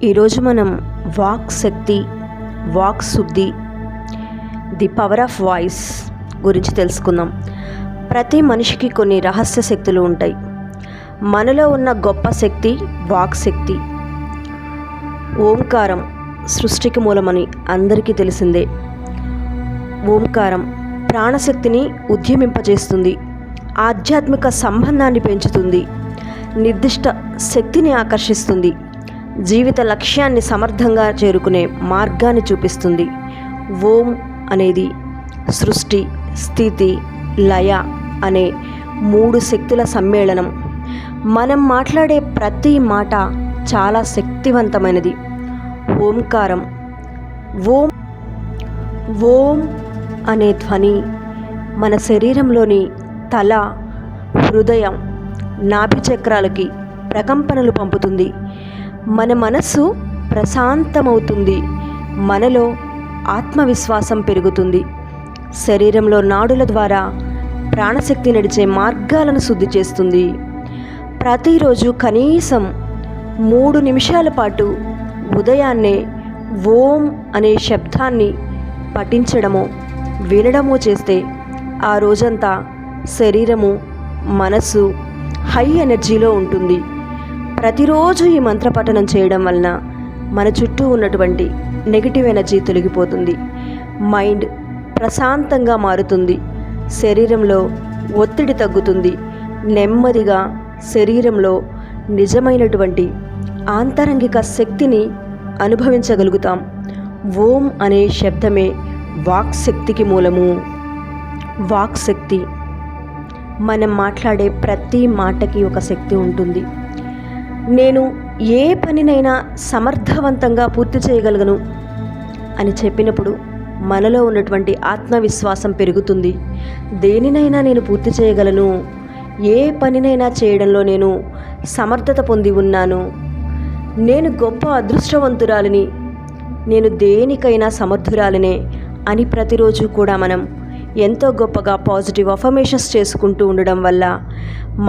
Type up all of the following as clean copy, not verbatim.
ఈరోజు మనం వాక్ శక్తి, వాక్ శుద్ధి, ది పవర్ ఆఫ్ వాయిస్ గురించి తెలుసుకుందాం. ప్రతి మనిషికి కొన్ని రహస్య శక్తులు ఉంటాయి. మనలో ఉన్న గొప్ప శక్తి వాక్ శక్తి. ఓంకారం సృష్టికి మూలమని అందరికీ తెలిసిందే. ఓంకారం ప్రాణశక్తిని ఉద్యమింపజేస్తుంది, ఆధ్యాత్మిక సంబంధాన్ని పెంచుతుంది, నిర్దిష్ట శక్తిని ఆకర్షిస్తుంది, జీవిత లక్ష్యాన్ని సమర్థంగా చేరుకునే మార్గాన్ని చూపిస్తుంది. ఓం అనేది సృష్టి, స్థితి, లయ అనే 3 శక్తుల సమ్మేళనం. మనం మాట్లాడే ప్రతి మాట చాలా శక్తివంతమైనది. ఓంకారం, ఓం ఓం అనే ధ్వని మన శరీరంలోని తల, హృదయం, నాభి చక్రాలకి ప్రకంపనలు పంపుతుంది. మన మనస్సు ప్రశాంతమవుతుంది, మనలో ఆత్మవిశ్వాసం పెరుగుతుంది. శరీరంలో నాడుల ద్వారా ప్రాణశక్తి నడిచే మార్గాలను శుద్ధి చేస్తుంది. ప్రతిరోజు కనీసం 3 నిమిషాల పాటు ఉదయాన్నే ఓం అనే శబ్దాన్ని పఠించడమో వినడమో చేస్తే ఆ రోజంతా శరీరము, మనస్సు హై ఎనర్జీలో ఉంటుంది. ప్రతిరోజు ఈ మంత్రపఠనం చేయడం వలన మన చుట్టూ ఉన్నటువంటి నెగిటివ్ ఎనర్జీ తొలగిపోతుంది. మైండ్ ప్రశాంతంగా మారుతుంది, శరీరంలో ఒత్తిడి తగ్గుతుంది. నెమ్మదిగా శరీరంలో నిజమైనటువంటి ఆంతరంగిక శక్తిని అనుభవించగలుగుతాం. ఓం అనే శబ్దమే వాక్ శక్తికి మూలము. వాక్ శక్తి, మనం మాట్లాడే ప్రతి మాటకి ఒక శక్తి ఉంటుంది. నేను ఏ పనినైనా సమర్థవంతంగా పూర్తి చేయగలను అని చెప్పినప్పుడు మనలో ఉన్నటువంటి ఆత్మవిశ్వాసం పెరుగుతుంది. దేనినైనా నేను పూర్తి చేయగలను, ఏ పనినైనా చేయడంలో నేను సమర్థత పొంది ఉన్నాను, నేను గొప్ప అదృష్టవంతురాలిని, నేను దేనికైనా సమర్థురాలినే అని ప్రతిరోజు కూడా మనం ఎంతో గొప్పగా పాజిటివ్ అఫర్మేషన్స్ చేసుకుంటూ ఉండడం వల్ల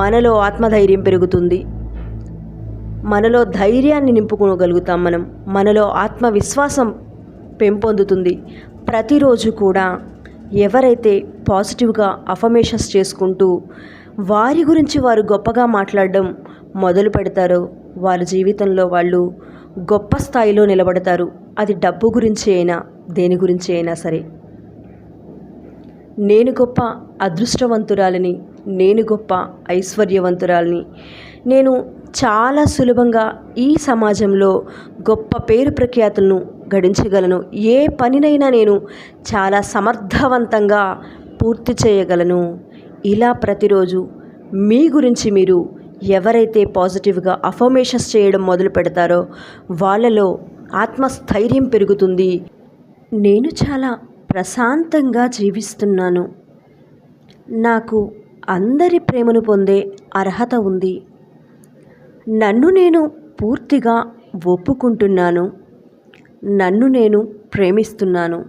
మనలో ఆత్మధైర్యం పెరుగుతుంది, మనలో ధైర్యాన్ని నింపుకోగలుగుతాం. మనలో ఆత్మవిశ్వాసం పెంపొందుతుంది. ప్రతిరోజు కూడా ఎవరైతే పాజిటివ్గా అఫర్మేషన్స్ చేసుకుంటూ వారి గురించి వారు గొప్పగా మాట్లాడడం మొదలు పెడతారో వారి జీవితంలో వాళ్ళు గొప్ప స్థాయిలో నిలబడతారు. అది డబ్బు గురించి అయినా దేని గురించి అయినా సరే. నేను గొప్ప అదృష్టవంతురాలిని, నేను గొప్ప ఐశ్వర్యవంతురాలిని, నేను చాలా సులభంగా ఈ సమాజంలో గొప్ప పేరు ప్రఖ్యాతులను గడించగలను, ఏ పనినైనా నేను చాలా సమర్థవంతంగా పూర్తి చేయగలను. ఇలా ప్రతిరోజు మీ గురించి మీరు ఎవరైతే పాజిటివ్గా అఫర్మేషన్స్ చేయడం మొదలు పెడతారో వాళ్ళలో ఆత్మస్థైర్యం పెరుగుతుంది. నేను చాలా ప్రశాంతంగా జీవిస్తున్నాను, నాకు అందరి ప్రేమను పొందే అర్హత ఉంది, నన్ను నేను పూర్తిగా ఒప్పుకుంటున్నాను, నన్ను నేను ప్రేమిస్తున్నాను,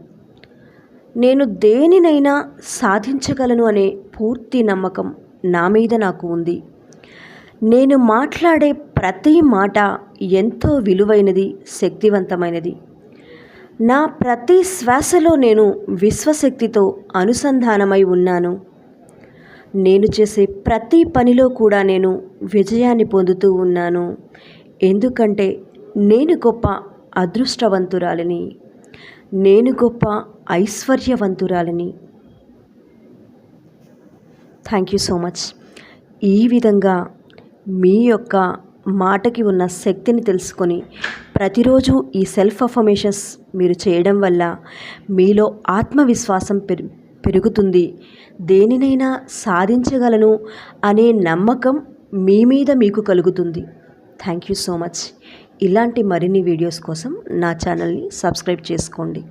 నేను దేనినైనా సాధించగలను అనే పూర్తి నమ్మకం నా మీద నాకు ఉంది, నేను మాట్లాడే ప్రతి మాట ఎంతో విలువైనది, శక్తివంతమైనది, నా ప్రతి శ్వాసలో నేను విశ్వశక్తితో అనుసంధానమై ఉన్నాను, నేను చేసే ప్రతి పనిలో కూడా నేను విజయాన్ని పొందుతూ ఉన్నాను, ఎందుకంటే నేను గొప్ప అదృష్టవంతురాలిని, నేను గొప్ప ఐశ్వర్యవంతురాలిని. Thank you so much. ఈ విధంగా మీ యొక్క మాటకి ఉన్న శక్తిని తెలుసుకొని ప్రతిరోజు ఈ సెల్ఫ్ అఫర్మేషన్స్ మీరు చేయడం వల్ల మీలో ఆత్మవిశ్వాసం పెరుగుతుంది, దేనినైనా సాధించగలను అనే నమ్మకం మీ మీద మీకు కలుగుతుంది. Thank you so much. ఇలాంటి మరిన్ని వీడియోస్ కోసం నా ఛానల్ని సబ్స్క్రైబ్ చేసుకోండి.